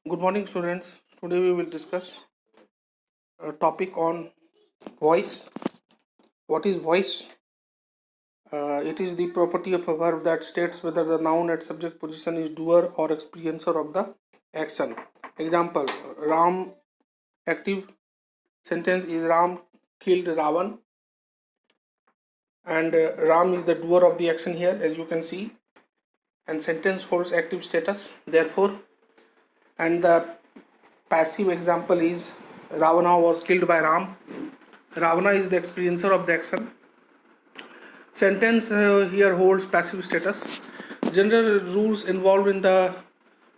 Good morning, students. Today we will discuss a topic on voice. What is voice? It is the property of a verb that states whether the noun at subject position is doer or experiencer of the action. Example: Ram. Active sentence is Ram killed Ravan, and Ram is the doer of the action here, as you can see. And sentence holds active status, therefore. And the passive example is Ravana was killed by Ram. Ravana is the experiencer of the action. Sentence here holds passive status. General rules involved in the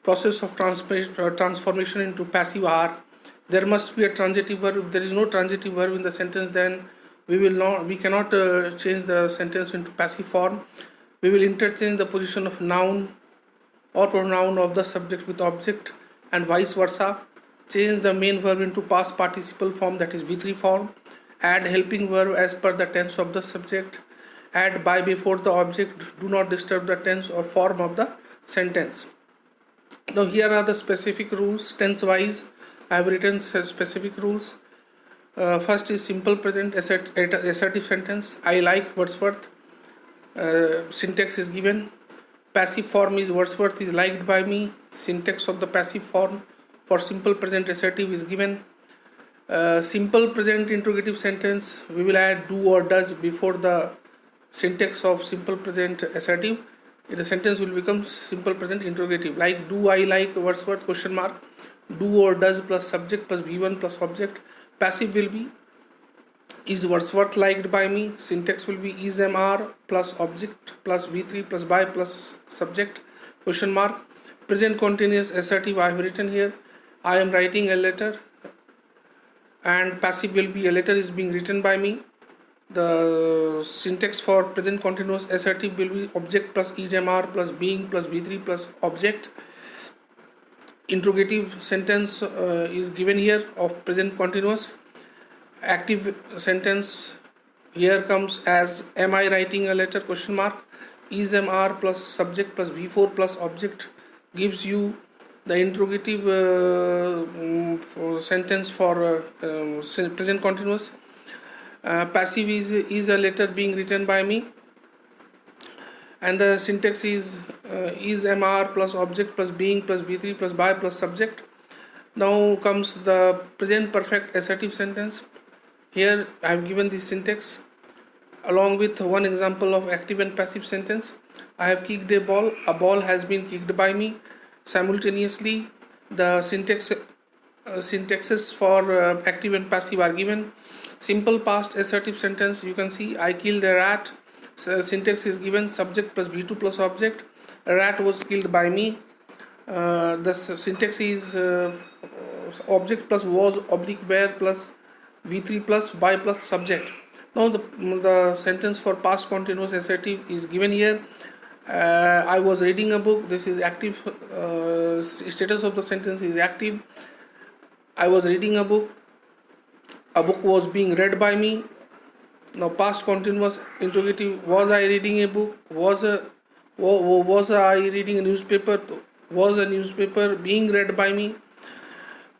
process of transformation into passive are: there must be a transitive verb. If there is no transitive verb in the sentence, then we cannot change the sentence into passive form. We will interchange the position of noun or pronoun of the subject with object, and vice versa. Change the main verb into past participle form, that is V3 form. Add helping verb as per the tense of the subject. Add by before the object. Do not disturb the tense or form of the sentence. Now here are the specific rules. Tense wise I have written specific rules. First is simple present assertive sentence. I like Wordsworth. Syntax is given. Passive form is Wordsworth is liked by me. Syntax of the passive form for simple present assertive is given. Simple present interrogative sentence, we will add do or does before the syntax of simple present assertive. The sentence will become simple present interrogative, like do I like Wordsworth question mark. Do or does plus subject plus V1 plus object. Passive will be is Wordsworth liked by me. Syntax will be is MR plus object plus V3 plus by plus subject question mark. Present continuous assertive I have written here. I am writing a letter, and passive will be a letter is being written by me. The syntax for present continuous assertive will be object plus is MR plus being plus V3 plus object. Interrogative sentence is given here of present continuous. Active sentence here comes as am I writing a letter question mark. Is MR plus subject plus V4 plus object gives you the interrogative sentence for present continuous. Passive is a letter being written by me, and the syntax is MR plus object plus being plus V3 plus by plus subject. Now comes the present perfect assertive sentence. Here I have given this syntax along with one example of active and passive sentence. I have kicked a ball. A ball has been kicked by me. Simultaneously, the syntaxes for active and passive are given. Simple past assertive sentence, you can see I killed a rat. Syntax is given subject plus V2 plus object. A rat was killed by me. The syntax is object plus was oblique where plus V3 plus by plus subject. Now the sentence for past continuous assertive is given here. I was reading a book. This is active. Status of the sentence is active. I was reading a book. A book was being read by me. Now past continuous interrogative, was I reading a book? Was I reading a newspaper? Was a newspaper being read by me?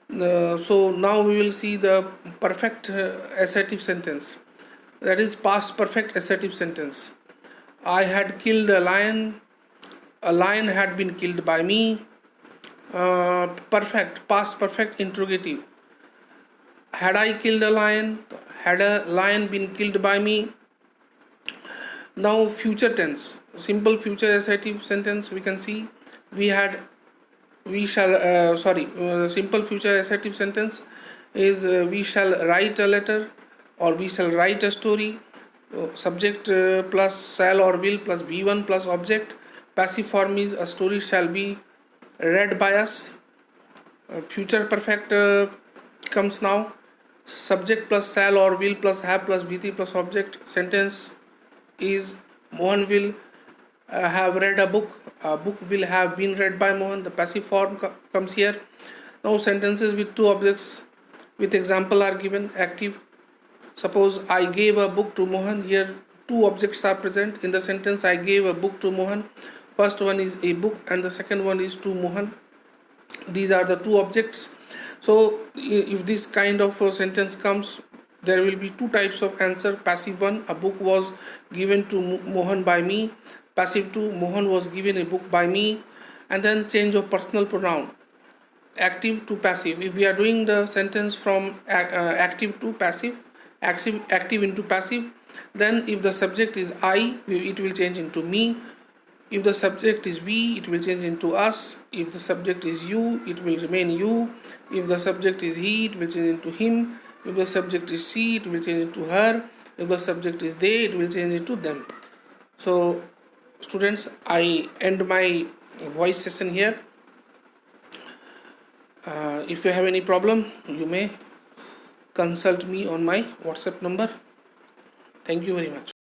So now we will see the perfect assertive sentence, that is past perfect assertive sentence. I had killed a lion had been killed by me. Perfect past perfect interrogative, had I killed a lion, had a lion been killed by me. Now future tense, simple future assertive sentence, we can see simple future assertive sentence is we shall write a letter or we shall write a story. Subject plus shall or will plus V1 plus object. Passive form is a story shall be read by us. Future perfect comes now. Subject plus shall or will plus have plus V3 plus object. Sentence is Mohan will have read a book. A book will have been read by Mohan. The passive form comes here. Now sentences with two objects with example are given. Active. Suppose I gave a book to Mohan. Here two objects are present in the sentence. I gave a book to Mohan. First one is a book and the second one is to Mohan. these are the two objects. So if this kind of sentence comes, there will be two types of answer. Passive one, a book was given to Mohan by me. Passive two, Mohan was given a book by me. And then change of personal pronoun, active to passive. If we are doing the sentence from active to passive, active into passive, then if the subject is I, it will change into me. If the subject is we, it will change into us. If the subject is you, it will remain you. If the subject is he, it will change into him. If the subject is she, it will change into her. If the subject is they, it will change into them. So students, I end my voice session here. If you have any problem, you may consult me on my WhatsApp number. Thank you very much.